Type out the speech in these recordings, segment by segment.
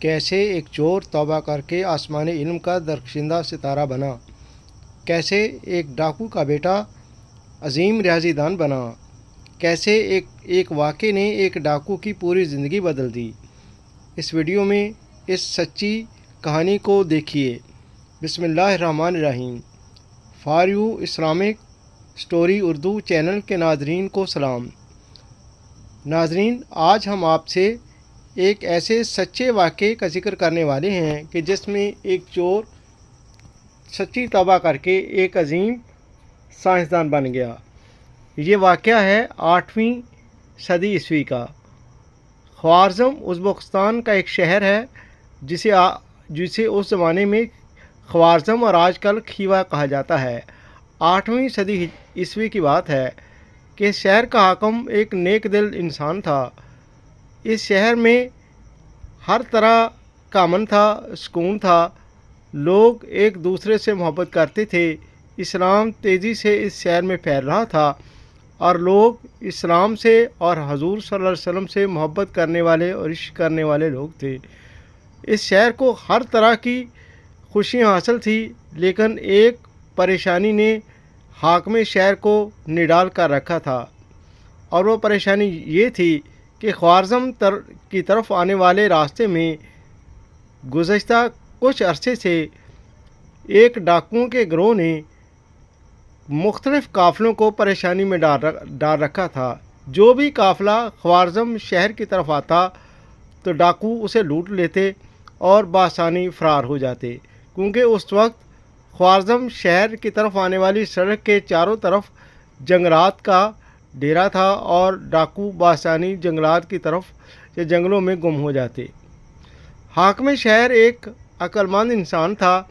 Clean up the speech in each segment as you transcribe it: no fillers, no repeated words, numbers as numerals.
کیسے ایک چور توبہ کر کے آسمانی علم کا درخشندہ ستارہ بنا، کیسے ایک ڈاکو کا بیٹا عظیم ریاضی دان بنا، کیسے ایک واقعے نے ایک ڈاکو کی پوری زندگی بدل دی۔ اس ویڈیو میں اس سچی کہانی کو دیکھیے۔ بسم اللہ الرحمن الرحیم۔ For you Islamic story Urdu channel کے ناظرین کو سلام۔ ناظرین، آج ہم آپ سے ایک ایسے سچے واقعے کا ذکر کرنے والے ہیں کہ جس میں ایک چور سچی توبہ کر کے ایک عظیم سائنسدان بن گیا۔ یہ واقعہ ہے 8ویں صدی عیسوی کا۔ خوارزم ازبکستان کا ایک شہر ہے جسے اس زمانے میں خوارزم اور آج کل کھیوا کہا جاتا ہے۔ 8ویں صدی عیسوی کی بات ہے کہ اس شہر کا حاکم ایک نیک دل انسان تھا۔ اس شہر میں ہر طرح کا امن تھا، سکون تھا، لوگ ایک دوسرے سے محبت کرتے تھے۔ اسلام تیزی سے اس شہر میں پھیل رہا تھا اور لوگ اسلام سے اور حضور صلی اللہ علیہ وسلم سے محبت کرنے والے اور عشق کرنے والے لوگ تھے۔ اس شہر کو ہر طرح کی خوشیاں حاصل تھی، لیکن ایک پریشانی نے حاکم شہر کو نڈال کر رکھا تھا، اور وہ پریشانی یہ تھی کہ خوارزم کی طرف آنے والے راستے میں گزشتہ کچھ عرصے سے ایک ڈاکوؤں کے گروہ نے مختلف قافلوں کو پریشانی میں ڈال رکھا تھا۔ جو بھی قافلہ خوارزم شہر کی طرف آتا تو ڈاکو اسے لوٹ لیتے اور بآسانی فرار ہو جاتے، کیونکہ اس وقت خوارزم شہر کی طرف آنے والی سڑک کے چاروں طرف جنگلات کا ڈیرا تھا اور ڈاکو بآسانی جنگلات کی طرف یا جنگلوں میں گم ہو جاتے۔ حاکم شہر ایک عقل مند انسان تھا۔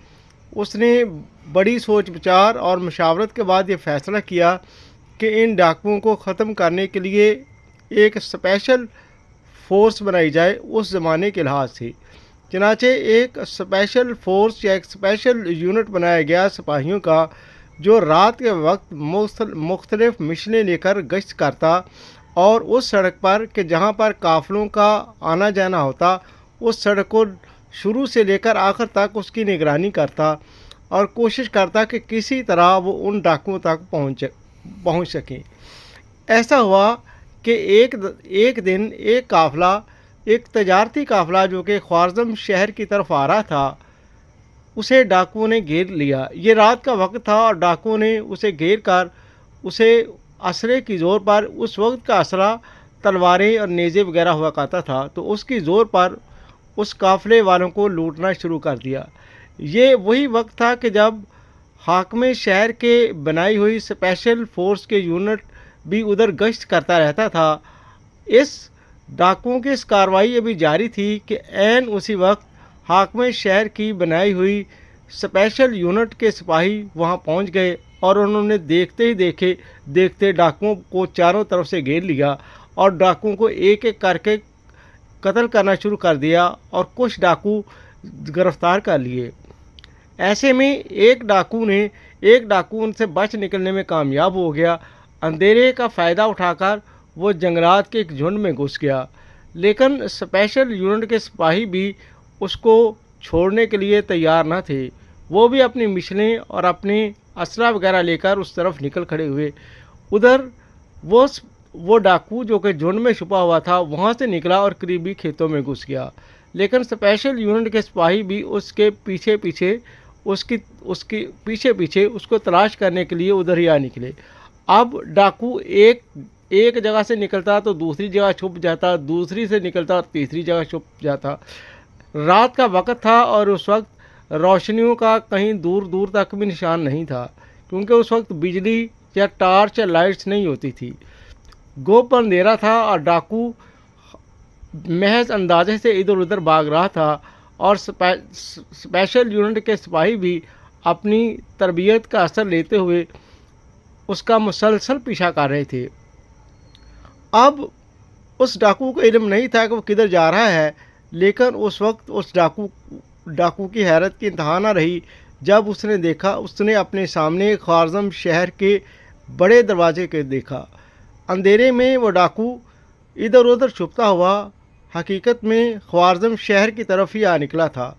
اس نے بڑی سوچ بچار اور مشاورت کے بعد یہ فیصلہ کیا کہ ان ڈاکوؤں کو ختم کرنے کے لیے ایک اسپیشل فورس بنائی جائے اس زمانے کے لحاظ سے۔ چنانچہ ایک اسپیشل فورس یا ایک اسپیشل یونٹ بنایا گیا سپاہیوں کا، جو رات کے وقت مختلف مشنیں لے کر گشت کرتا اور اس سڑک پر کہ جہاں پر قافلوں کا آنا جانا ہوتا، اس سڑک کو شروع سے لے کر آخر تک اس کی نگرانی کرتا اور کوشش کرتا کہ کسی طرح وہ ان ڈاکوؤں تک پہنچ سکیں۔ ایسا ہوا کہ ایک دن ایک قافلہ، ایک تجارتی قافلہ جو کہ خوارزم شہر کی طرف آ رہا تھا، اسے ڈاکوؤں نے گھیر لیا۔ یہ رات کا وقت تھا اور ڈاکوؤں نے اسے گھیر کر اسے اسلحے کی زور پر، اس وقت کا اسلحہ تلواریں اور نیزے وغیرہ ہوا کرتا تھا، تو اس کی زور پر اس قافلے والوں کو لوٹنا شروع کر دیا۔ یہ وہی وقت تھا کہ جب حاکم شہر کے بنائی ہوئی اسپیشل فورس کے یونٹ بھی ادھر گشت کرتا رہتا تھا۔ اس ڈاکوؤں کی اس کارروائی ابھی جاری تھی کہ عین اسی وقت حاکم شہر کی بنائی ہوئی اسپیشل یونٹ کے سپاہی وہاں پہنچ گئے اور انہوں نے دیکھتے ہی دیکھتے ڈاکوؤں کو چاروں طرف سے گھیر لیا اور ڈاکوؤں کو ایک ایک کر کے قتل کرنا شروع کر دیا اور کچھ ڈاکو گرفتار کر لیے۔ ایسے میں ایک ڈاکو ان سے بچ نکلنے میں کامیاب ہو گیا۔ اندھیرے کا فائدہ اٹھا کر وہ جنگلات کے ایک جھنڈ میں گھس گیا، لیکن اسپیشل یونٹ کے سپاہی بھی اس کو چھوڑنے کے لیے تیار نہ تھے۔ وہ بھی اپنی مشلیں اور اپنے اسلحہ وغیرہ لے کر اس طرف نکل کھڑے ہوئے۔ ادھر وہ ڈاکو جو کہ جھنڈ میں چھپا ہوا تھا وہاں سے نکلا اور قریبی کھیتوں میں گھس گیا، لیکن اسپیشل یونٹ کے سپاہی بھی اس کے پیچھے اس کو تلاش کرنے کے لیے ادھر ہی آ نکلے۔ اب ڈاکو ایک جگہ سے نکلتا تو دوسری جگہ چھپ جاتا، دوسری سے نکلتا اور تیسری جگہ چھپ جاتا۔ رات کا وقت تھا اور اس وقت روشنیوں کا کہیں دور دور تک بھی نشان نہیں تھا، کیونکہ اس وقت بجلی یا ٹارچ یا لائٹس نہیں ہوتی تھی۔ گوپ اندھیرا تھا اور ڈاکو محض اندازے سے ادھر ادھر بھاگ رہا تھا، اور اسپیشل یونٹ کے سپاہی بھی اپنی تربیت کا اثر لیتے ہوئے اس کا مسلسل پیچھا کر رہے تھے۔ اب اس ڈاکو کو علم نہیں تھا کہ وہ کدھر جا رہا ہے، لیکن اس وقت اس ڈاکو کی حیرت کی انتہا نہ رہی جب اس نے دیکھا، اس نے اپنے سامنے خوارزم شہر کے بڑے دروازے کے دیکھا۔ اندھیرے میں وہ ڈاکو ادھر ادھر چھپتا ہوا حقیقت میں خوارزم شہر کی طرف ہی آ نکلا تھا۔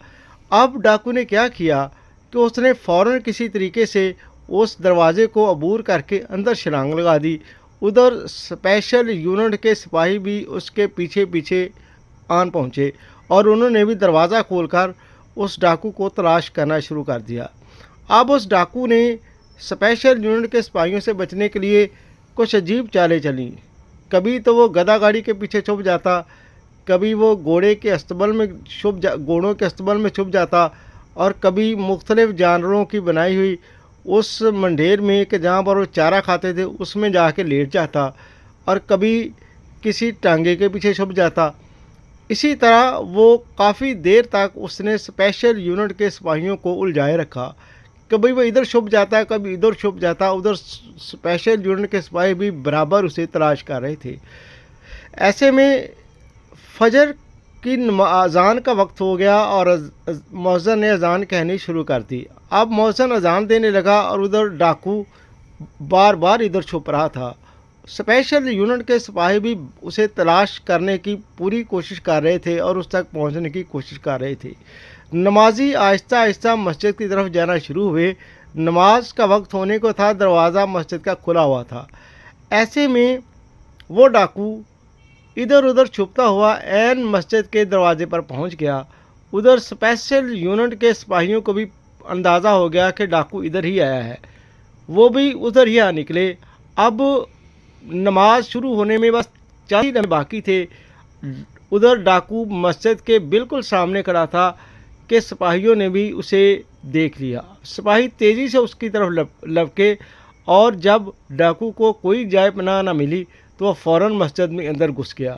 اب ڈاکو نے کیا کیا کہ اس نے فوراً کسی طریقے سے اس دروازے کو عبور کر کے اندر چھلانگ لگا دی۔ ادھر اسپیشل یونٹ کے سپاہی بھی اس کے پیچھے پیچھے آن پہنچے اور انہوں نے بھی دروازہ کھول کر اس ڈاکو کو تلاش کرنا شروع کر دیا۔ اب اس ڈاکو نے اسپیشل یونٹ کے سپاہیوں سے بچنے کے لیے کچھ عجیب چالیں چلیں۔ کبھی تو وہ گدھا گاڑی کے پیچھے چھپ جاتا، کبھی وہ گھوڑوں کے استبل میں چھپ جاتا، اور کبھی مختلف جانوروں کی بنائی ہوئی اس منڈیر میں کہ جہاں پر وہ چارہ کھاتے تھے اس میں جا کے لیٹ جاتا، اور کبھی کسی ٹانگے کے پیچھے چھپ جاتا۔ اسی طرح وہ کافی دیر تک اس نے اسپیشل یونٹ کے سپاہیوں کو الجھائے رکھا۔ کبھی وہ ادھر چھپ جاتا، کبھی ادھر چھپ جاتا، ادھر اسپیشل یونٹ کے سپاہی بھی برابر اسے تلاش کر رہے تھے۔ ایسے میں فجر کی اذان کا وقت ہو گیا اور مؤذن نے اذان کہنی شروع کر دی۔ اب مؤذن اذان دینے لگا اور ادھر ڈاکو بار بار ادھر چھپ رہا تھا۔ اسپیشل یونٹ کے سپاہی بھی اسے تلاش کرنے کی پوری کوشش کر رہے تھے اور اس تک پہنچنے کی کوشش کر رہے تھے۔ نمازی آہستہ آہستہ مسجد کی طرف جانا شروع ہوئے۔ نماز کا وقت ہونے کو تھا، دروازہ مسجد کا کھلا ہوا تھا۔ ایسے میں وہ ڈاکو ادھر ادھر چھپتا ہوا عین مسجد کے دروازے پر پہنچ گیا۔ ادھر اسپیشل یونٹ کے سپاہیوں کو بھی اندازہ ہو گیا کہ ڈاکو ادھر ہی آیا ہے، وہ بھی ادھر ہی آ نکلے۔ اب نماز شروع ہونے میں بس 40 لمحے باقی تھے۔ ادھر ڈاکو مسجد کے بالکل سامنے کھڑا تھا کہ سپاہیوں نے بھی اسے دیکھ لیا۔ سپاہی تیزی سے اس کی طرف لپکے اور جب ڈاکو کو کوئی جائے پناہ نہ ملی تو وہ فوراً مسجد میں اندر گھس گیا۔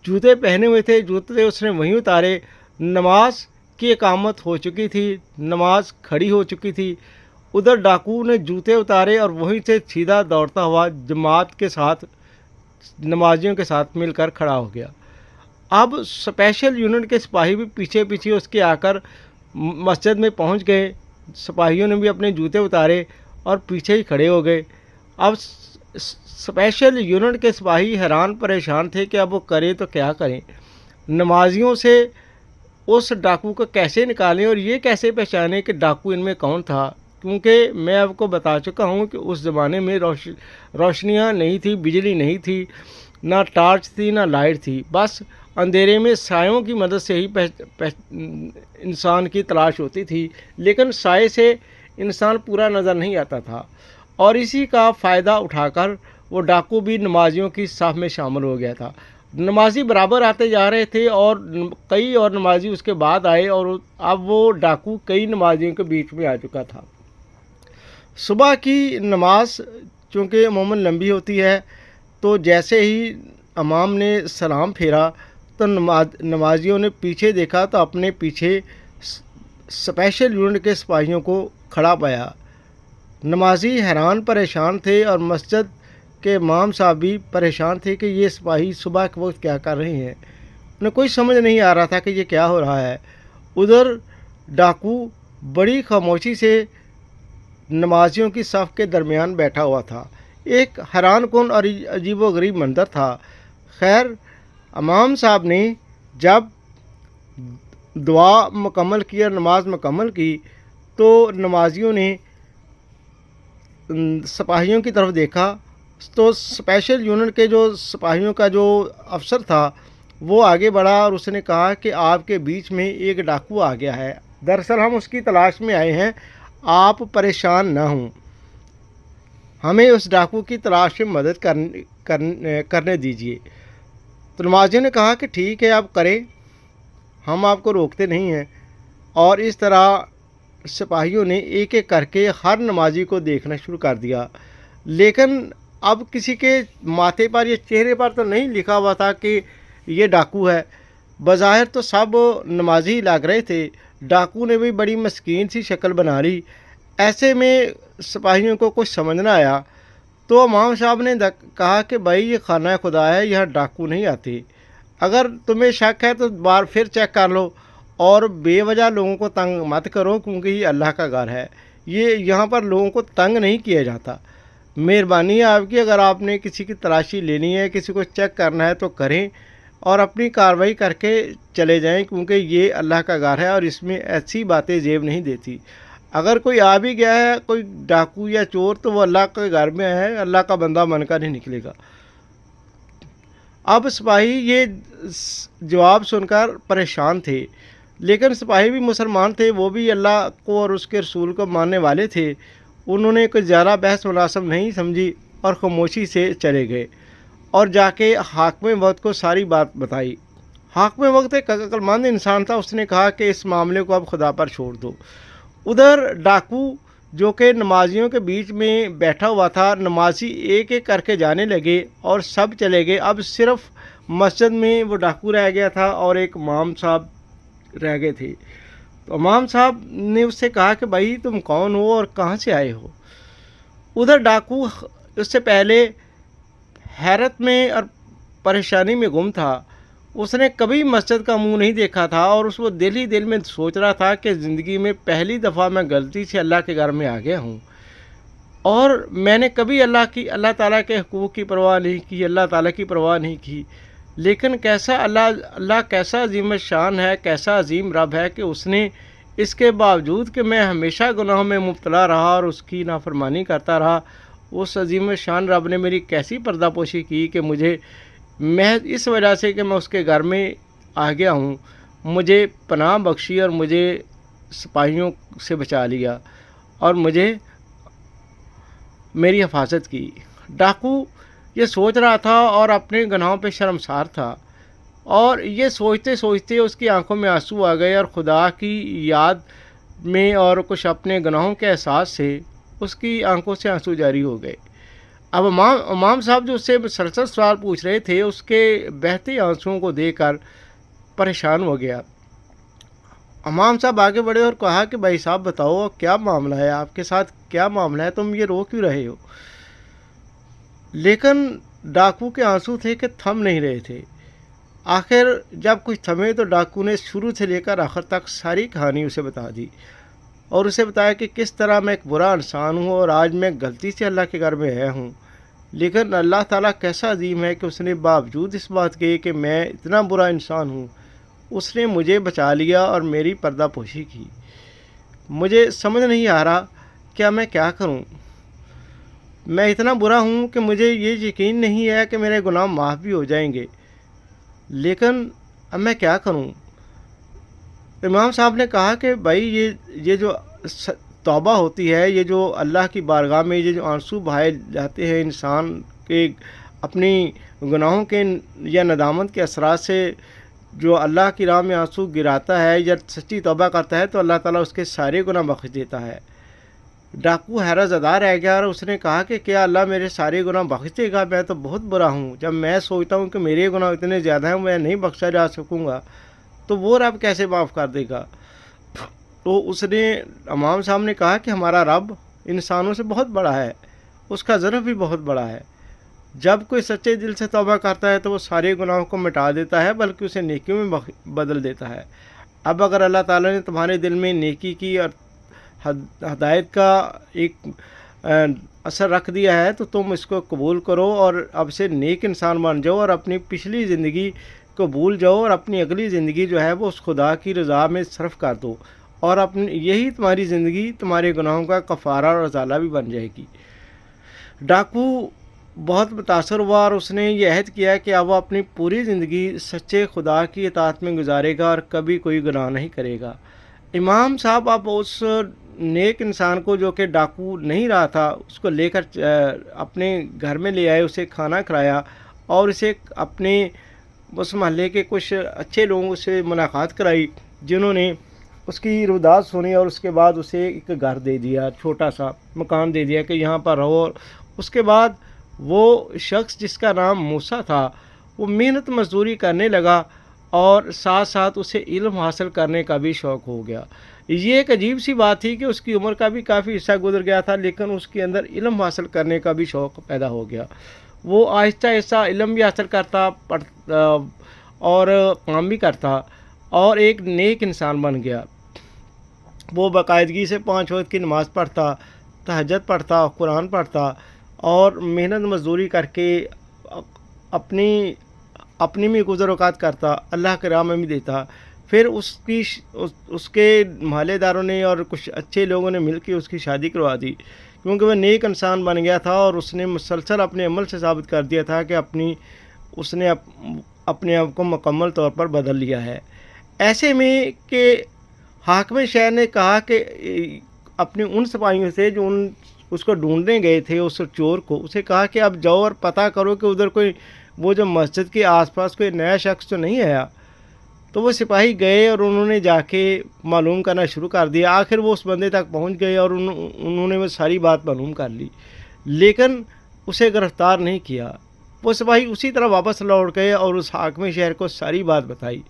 جوتے پہنے ہوئے تھے، جوتے اس نے وہیں اتارے۔ نماز کی اقامت ہو چکی تھی، نماز کھڑی ہو چکی تھی۔ ادھر ڈاکو نے جوتے اتارے اور وہیں سے سیدھا دوڑتا ہوا جماعت کے ساتھ، نمازیوں کے ساتھ مل کر کھڑا ہو گیا۔ اب اسپیشل یونٹ کے سپاہی بھی پیچھے پیچھے اس کے آ کر مسجد میں پہنچ گئے۔ سپاہیوں نے بھی اپنے جوتے اتارے اور پیچھے ہی کھڑے ہو گئے۔ اب اسپیشل یونٹ کے سپاہی حیران پریشان تھے کہ اب وہ کریں تو کیا کریں، نمازیوں سے اس ڈاکو کو کیسے نکالیں اور یہ کیسے پہچانیں کہ ڈاکو ان میں کون تھا، کیونکہ میں آپ کو بتا چکا ہوں کہ اس زمانے میں روشنیاں نہیں تھی، بجلی نہیں تھی، نہ ٹارچ تھی نہ لائٹ تھی، بس اندھیرے میں سایوں کی مدد سے ہی انسان کی تلاش ہوتی تھی، لیکن سائے سے انسان پورا نظر نہیں آتا تھا۔ اور اسی کا فائدہ اٹھا کر وہ ڈاکو بھی نمازیوں کی صف میں شامل ہو گیا تھا۔ نمازی برابر آتے جا رہے تھے اور کئی اور نمازی اس کے بعد آئے، اور اب وہ ڈاکو کئی نمازیوں کے بیچ میں آ چکا تھا۔ صبح کی نماز چونکہ عموماً لمبی ہوتی ہے، تو جیسے ہی امام نے سلام پھیرا تو نمازیوں نے پیچھے دیکھا تو اپنے پیچھے اسپیشل یونٹ کے سپاہیوں کو کھڑا پایا۔ نمازی حیران پریشان تھے اور مسجد کے امام صاحب بھی پریشان تھے کہ یہ سپاہی صبح کے وقت کیا کر رہے ہیں۔ انہیں کوئی سمجھ نہیں آ رہا تھا کہ یہ کیا ہو رہا ہے۔ ادھر ڈاکو بڑی خاموشی سے نمازیوں کی صف کے درمیان بیٹھا ہوا تھا۔ ایک حیران کن اور عجیب و غریب منظر تھا۔ خیر، امام صاحب نے جب دعا مکمل کی اور نماز مکمل کی تو نمازیوں نے سپاہیوں کی طرف دیکھا تو اسپیشل یونٹ کے جو سپاہیوں کا جو افسر تھا وہ آگے بڑھا اور اس نے کہا کہ آپ کے بیچ میں ایک ڈاکو آ گیا ہے، دراصل ہم اس کی تلاش میں آئے ہیں، آپ پریشان نہ ہوں، ہمیں اس ڈاکو کی تلاش میں مدد کرنے دیجیے۔ تو نمازیوں نے کہا کہ ٹھیک ہے آپ کریں، ہم آپ کو روکتے نہیں ہیں۔ اور اس طرح سپاہیوں نے ایک ایک کر کے ہر نمازی کو دیکھنا شروع کر دیا، لیکن اب کسی کے ماتھے پر یا چہرے پر تو نہیں لکھا ہوا تھا کہ یہ ڈاکو ہے۔ بظاہر تو سب نمازی لگ رہے تھے، ڈاکو نے بھی بڑی مسکین سی شکل بنا لی۔ ایسے میں سپاہیوں کو کچھ سمجھ نہ آیا تو امام صاحب نے کہا کہ بھائی یہ خانہ خدا ہے، یہاں ڈاکو نہیں آتے، اگر تمہیں شک ہے تو بار پھر چیک کر لو اور بے وجہ لوگوں کو تنگ مت کرو، کیونکہ یہ اللہ کا گھر ہے، یہ یہاں پر لوگوں کو تنگ نہیں کیا جاتا۔ مہربانی ہے آپ کی، اگر آپ نے کسی کی تلاشی لینی ہے، کسی کو چیک کرنا ہے تو کریں، اور اپنی کارروائی کر کے چلے جائیں، کیونکہ یہ اللہ کا گھر ہے اور اس میں ایسی باتیں زیب نہیں دیتی۔ اگر کوئی آ بھی گیا ہے، کوئی ڈاکو یا چور، تو وہ اللہ کے گھر میں ہے، اللہ کا بندہ بن کر نہیں نکلے گا۔ اب سپاہی یہ جواب سن کر پریشان تھے، لیکن سپاہی بھی مسلمان تھے، وہ بھی اللہ کو اور اس کے رسول کو ماننے والے تھے۔ انہوں نے کوئی زیادہ بحث مناسب نہیں سمجھی اور خاموشی سے چلے گئے اور جا کے حاکم وقت کو ساری بات بتائی۔ حاکم وقت ایک عقل مند انسان تھا، اس نے کہا کہ اس معاملے کو اب خدا پر چھوڑ دو۔ ادھر ڈاکو جو کہ نمازیوں کے بیچ میں بیٹھا ہوا تھا، نمازی ایک ایک کر کے جانے لگے اور سب چلے گئے۔ اب صرف مسجد میں وہ ڈاکو رہ گیا تھا اور ایک امام صاحب رہ گئے تھے۔ تو امام صاحب نے اس سے کہا کہ بھائی تم کون ہو اور کہاں سے آئے ہو؟ ادھر ڈاکو اس سے پہلے حیرت میں اور پریشانی میں گم تھا۔ اس نے کبھی مسجد کا منہ نہیں دیکھا تھا اور اس وہ دل ہی دل میں سوچ رہا تھا کہ زندگی میں پہلی دفعہ میں غلطی سے اللہ کے گھر میں آ گیا ہوں اور میں نے کبھی اللہ تعالیٰ کے حقوق کی پرواہ نہیں کی، اللہ تعالیٰ کی پرواہ نہیں کی۔ لیکن کیسا اللہ کیسا عظیم شان ہے، کیسا عظیم رب ہے کہ اس نے اس کے باوجود کہ میں ہمیشہ گناہوں میں مبتلا رہا اور اس کی نافرمانی کرتا رہا، اس عظیم شان رب نے میری کیسی پردہ پوشی کی کہ مجھے محض اس وجہ سے کہ میں اس کے گھر میں آ گیا ہوں، مجھے پناہ بخشی اور مجھے سپاہیوں سے بچا لیا اور مجھے میری حفاظت کی۔ ڈاکو یہ سوچ رہا تھا اور اپنے گناہوں پہ شرمسار تھا، اور یہ سوچتے سوچتے اس کی آنکھوں میں آنسو آ گئے اور خدا کی یاد میں اور کچھ اپنے گناہوں کے احساس سے اس کی آنکھوں سے آنسو جاری ہو گئے۔ اب امام صاحب جو اس سے مسلسل سوال پوچھ رہے تھے، اس کے بہتے آنسوؤں کو دیکھ کر پریشان ہو گیا۔ امام صاحب آگے بڑھے اور کہا کہ بھائی صاحب بتاؤ کیا معاملہ ہے، آپ کے ساتھ کیا معاملہ ہے، تم یہ رو کیوں رہے ہو؟ لیکن ڈاکو کے آنسو تھے کہ تھم نہیں رہے تھے۔ آخر جب کچھ تھمے تو ڈاکو نے شروع سے لے کر آخر تک ساری کہانی اسے بتا دی اور اسے بتایا کہ کس طرح میں ایک برا انسان ہوں اور آج میں غلطی سے اللہ کے گھر میں آیا ہوں، لیکن اللہ تعالیٰ کیسا عظیم ہے کہ اس نے باوجود اس بات کے کہ میں اتنا برا انسان ہوں، اس نے مجھے بچا لیا اور میری پردہ پوشی کی۔ مجھے سمجھ نہیں آ رہا کیا میں کیا کروں۔ میں اتنا برا ہوں کہ مجھے یہ یقین نہیں ہے کہ میرے گناہ معاف بھی ہو جائیں گے، لیکن اب میں کیا کروں؟ امام صاحب نے کہا کہ بھائی یہ جو توبہ ہوتی ہے، یہ جو اللہ کی بارگاہ میں یہ جو آنسو بہائے جاتے ہیں انسان کے اپنی گناہوں کے یا ندامت کے اثرات سے، جو اللہ کی راہ میں آنسو گراتا ہے یا سچی توبہ کرتا ہے تو اللہ تعالیٰ اس کے سارے گناہ بخش دیتا ہے۔ ڈاکو حیرت زدہ رہ گیا اور اس نے کہا کہ کیا اللہ میرے سارے گناہ بخش دے گا؟ میں تو بہت برا ہوں، جب میں سوچتا ہوں کہ میرے گناہ اتنے زیادہ ہیں میں نہیں بخشا جا سکوں گا تو وہ رب کیسے معاف کر دے گا؟ تو اس نے امام صاحب نے کہا کہ ہمارا رب انسانوں سے بہت بڑا ہے، اس کا ظرف بھی بہت بڑا ہے۔ جب کوئی سچے دل سے توبہ کرتا ہے تو وہ سارے گناہوں کو مٹا دیتا ہے، بلکہ اسے نیکیوں میں بدل دیتا ہے۔ اب اگر اللہ تعالیٰ نے تمہارے دل میں نیکی کی اور ہدایت کا ایک اثر رکھ دیا ہے تو تم اس کو قبول کرو اور اب سے نیک انسان بن جاؤ اور اپنی پچھلی زندگی کو بھول جاؤ اور اپنی اگلی زندگی جو ہے وہ اس خدا کی رضا میں صرف کر دو، اور یہی تمہاری زندگی تمہارے گناہوں کا کفارہ اور ازالہ بھی بن جائے گی۔ ڈاکو بہت متاثر ہوا اور اس نے یہ عہد کیا کہ اب وہ اپنی پوری زندگی سچے خدا کی اطاعت میں گزارے گا اور کبھی کوئی گناہ نہیں کرے گا۔ امام صاحب اب اس نیک انسان کو جو کہ ڈاکو نہیں رہا تھا اس کو لے کر اپنے گھر میں لے آئے، اسے کھانا کھلایا اور اسے اپنے اس محلے کے کچھ اچھے لوگوں سے ملاقات کرائی جنہوں نے اس کی روداد سنی اور اس کے بعد اسے ایک گھر دے دیا، چھوٹا سا مکان دے دیا کہ یہاں پر رہو۔ اس کے بعد وہ شخص جس کا نام موسیٰ تھا وہ محنت مزدوری کرنے لگا اور ساتھ ساتھ اسے علم حاصل کرنے کا بھی شوق ہو گیا۔ یہ ایک عجیب سی بات تھی کہ اس کی عمر کا بھی کافی حصہ گزر گیا تھا لیکن اس کے اندر علم حاصل کرنے کا بھی شوق پیدا ہو گیا۔ وہ آہستہ آہستہ علم بھی حاصل کرتا اور کام بھی کرتا اور ایک نیک انسان بن گیا۔ وہ باقاعدگی سے 5 وقت کی نماز پڑھتا، تہجد پڑھتا، قرآن پڑھتا اور محنت مزدوری کر کے اپنی اپنی بھی گزر اوقات کرتا، اللہ کے راہ میں بھی دیتا۔ پھر اس کے محلے داروں نے اور کچھ اچھے لوگوں نے مل کے اس کی شادی کروا دی، کیونکہ وہ نیک انسان بن گیا تھا اور اس نے مسلسل اپنے عمل سے ثابت کر دیا تھا کہ اس نے اپنے آپ کو مکمل طور پر بدل لیا ہے۔ ایسے میں کہ حاکم شہر نے کہا کہ اپنے ان سپاہیوں سے جو اس کو ڈھونڈنے گئے تھے، اس چور کو، اسے کہا کہ اب جاؤ اور پتہ کرو کہ ادھر کوئی وہ جو مسجد کے آس پاس کوئی نیا شخص تو نہیں آیا۔ تو وہ سپاہی گئے اور انہوں نے جا کے معلوم کرنا شروع کر دیا۔ آخر وہ اس بندے تک پہنچ گئے اور انہوں نے وہ ساری بات معلوم کر لی، لیکن اسے گرفتار نہیں کیا۔ وہ سپاہی اسی طرح واپس لوٹ گئے اور اس حاکم شہر کو ساری بات بتائی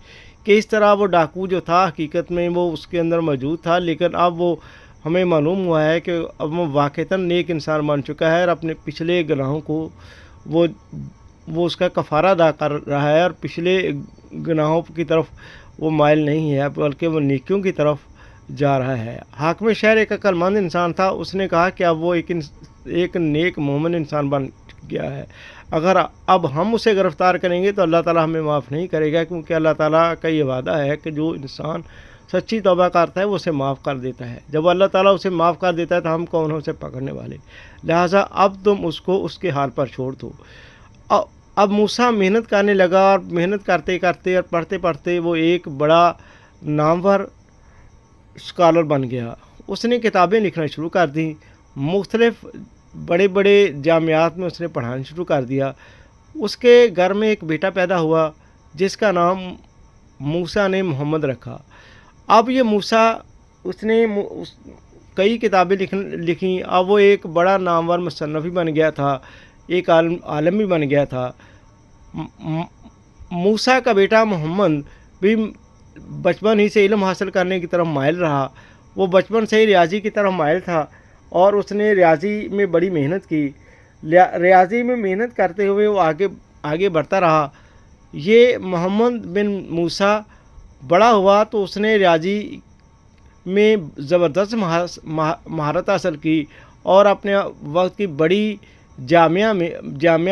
کہ اس طرح وہ ڈاکو جو تھا حقیقت میں وہ اس کے اندر موجود تھا، لیکن اب وہ ہمیں معلوم ہوا ہے کہ اب وہ واقعتاً نیک انسان بن چکا ہے اور اپنے پچھلے گناہوں کو وہ اس کا کفارہ ادا کر رہا ہے اور پچھلے گناہوں کی طرف وہ مائل نہیں ہے بلکہ وہ نیکیوں کی طرف جا رہا ہے۔ حاکم شہر ایک عقل مند انسان تھا، اس نے کہا کہ اب وہ ایک نیک مومن انسان بن گیا ہے، اگر اب ہم اسے گرفتار کریں گے تو اللہ تعالیٰ ہمیں معاف نہیں کرے گا، کیونکہ اللہ تعالیٰ کا یہ وعدہ ہے کہ جو انسان سچی توبہ کرتا ہے وہ اسے معاف کر دیتا ہے۔ جب اللہ تعالیٰ اسے معاف کر دیتا ہے تو ہم کون ہیں اسے پکڑنے والے؟ لہٰذا اب تم اس کو اس کے حال پر چھوڑ دو۔ اب موسیٰ محنت کرنے لگا اور محنت کرتے کرتے اور پڑھتے پڑھتے وہ ایک بڑا نامور اسکالر بن گیا۔ اس نے کتابیں لکھنا شروع کر دیں، مختلف بڑے بڑے جامعات میں اس نے پڑھانا شروع کر دیا۔ اس کے گھر میں ایک بیٹا پیدا ہوا جس کا نام موسیٰ نے محمد رکھا۔ اب یہ موسیٰ اس نے کئی کتابیں لکھیں، اب وہ ایک بڑا نامور مصنف بھی بن گیا تھا، ایک عالم بھی بن گیا تھا۔ موسیٰ کا بیٹا محمد بھی بچپن ہی سے علم حاصل کرنے کی طرف مائل رہا۔ وہ بچپن سے ہی ریاضی کی طرف مائل تھا اور اس نے ریاضی میں بڑی محنت کی۔ ریاضی میں محنت کرتے ہوئے وہ آگے بڑھتا رہا۔ یہ محمد بن موسیٰ بڑا ہوا تو اس نے ریاضی میں زبردست مہارت حاصل کی اور اپنے وقت کی بڑی جامعہ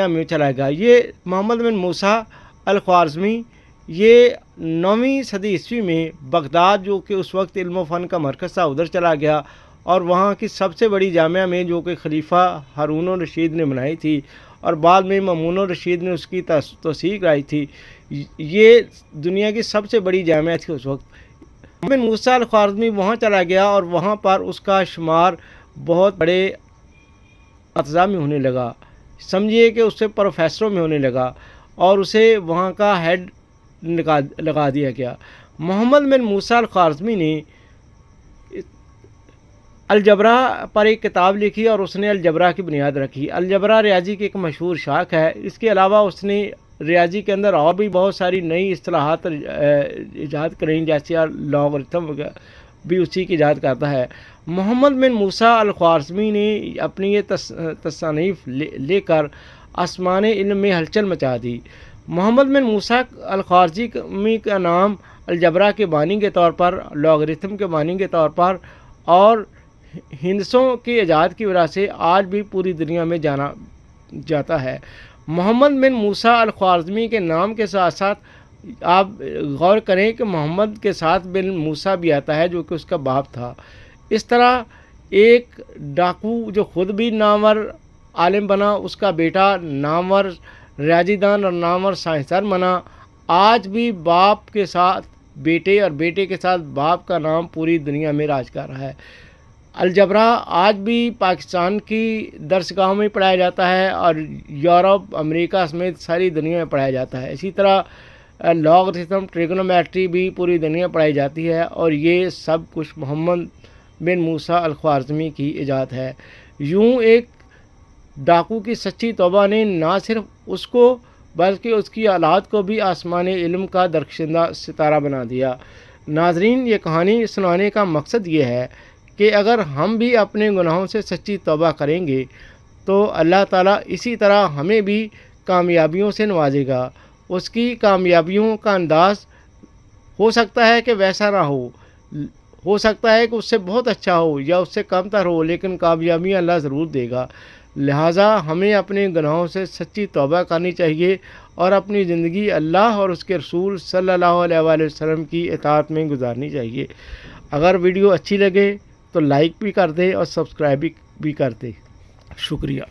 میں چلا گیا۔ یہ محمد بن موسیٰ الخوارزمی یہ 9ویں صدی عیسوی میں بغداد جو کہ اس وقت علم و فن کا مرکز تھا ادھر چلا گیا اور وہاں کی سب سے بڑی جامعہ میں جو کہ خلیفہ ہارون الرشید نے بنائی تھی اور بعد میں مامون الرشید نے اس کی توسیع کرائی تھی، یہ دنیا کی سب سے بڑی جامعہ تھی اس وقت۔ محمد بن موسیٰ الخوارزمی وہاں چلا گیا اور وہاں پر اس کا شمار بہت بڑے اساتذہ میں ہونے لگا، سمجھیے کہ اس سے پروفیسروں میں ہونے لگا اور اسے وہاں کا ہیڈ لگا دیا گیا۔ محمد بن موسیٰ الخوارزمی نے الجبرا پر ایک کتاب لکھی اور اس نے الجبرا کی بنیاد رکھی۔ الجبرا ریاضی کی ایک مشہور شاخ ہے۔ اس کے علاوہ اس نے ریاضی کے اندر اور بھی بہت ساری نئی اصطلاحات ایجاد کریں، جیسے لاگرتھم بھی اسی کی ایجاد کرتا ہے۔ محمد بن موسیٰ الخوارزمی نے اپنی یہ تصانیف لے کر آسمان علم میں ہلچل مچا دی۔ محمد بن موسیٰ الخوارزمی کا نام الجبرا کے بانی کے طور پر، لاگرتھم کے بانی کے طور پر اور ہندسوں کی ایجاد کی وجہ سے آج بھی پوری دنیا میں جانا جاتا ہے۔ محمد بن موسیٰ الخوارزمی کے نام کے ساتھ ساتھ آپ غور کریں کہ محمد کے ساتھ بن موسیٰ بھی آتا ہے جو کہ اس کا باپ تھا۔ اس طرح ایک ڈاکو جو خود بھی نامور عالم بنا، اس کا بیٹا نامور ریاضی دان اور نامور سائنسدان بنا، آج بھی باپ کے ساتھ بیٹے اور بیٹے کے ساتھ باپ کا نام پوری دنیا میں راج کر رہا ہے۔ الجبرا آج بھی پاکستان کی درسگاہوں میں پڑھایا جاتا ہے اور یورپ، امریکہ سمیت ساری دنیا میں پڑھایا جاتا ہے۔ اسی طرح لاگرتھم، ٹریگونومیٹری بھی پوری دنیا میں پڑھائی جاتی ہے اور یہ سب کچھ محمد بن موسیٰ الخوارزمی کی ایجاد ہے۔ یوں ایک ڈاکو کی سچی توبہ نے نہ صرف اس کو بلکہ اس کی اولاد کو بھی آسمان علم کا درخشندہ ستارہ بنا دیا۔ ناظرین، یہ کہانی سنانے کا مقصد یہ ہے کہ اگر ہم بھی اپنے گناہوں سے سچی توبہ کریں گے تو اللہ تعالیٰ اسی طرح ہمیں بھی کامیابیوں سے نوازے گا۔ اس کی کامیابیوں کا انداز ہو سکتا ہے کہ ویسا نہ ہو سکتا ہے کہ اس سے بہت اچھا ہو یا اس سے کم تر ہو، لیکن کامیابیاں اللہ ضرور دے گا۔ لہٰذا ہمیں اپنے گناہوں سے سچی توبہ کرنی چاہیے اور اپنی زندگی اللہ اور اس کے رسول صلی اللہ علیہ وآلہ وسلم کی اطاعت میں گزارنی چاہیے۔ اگر ویڈیو اچھی لگے تو لائک بھی کر دے اور سبسکرائب بھی کر دے۔ شکریہ۔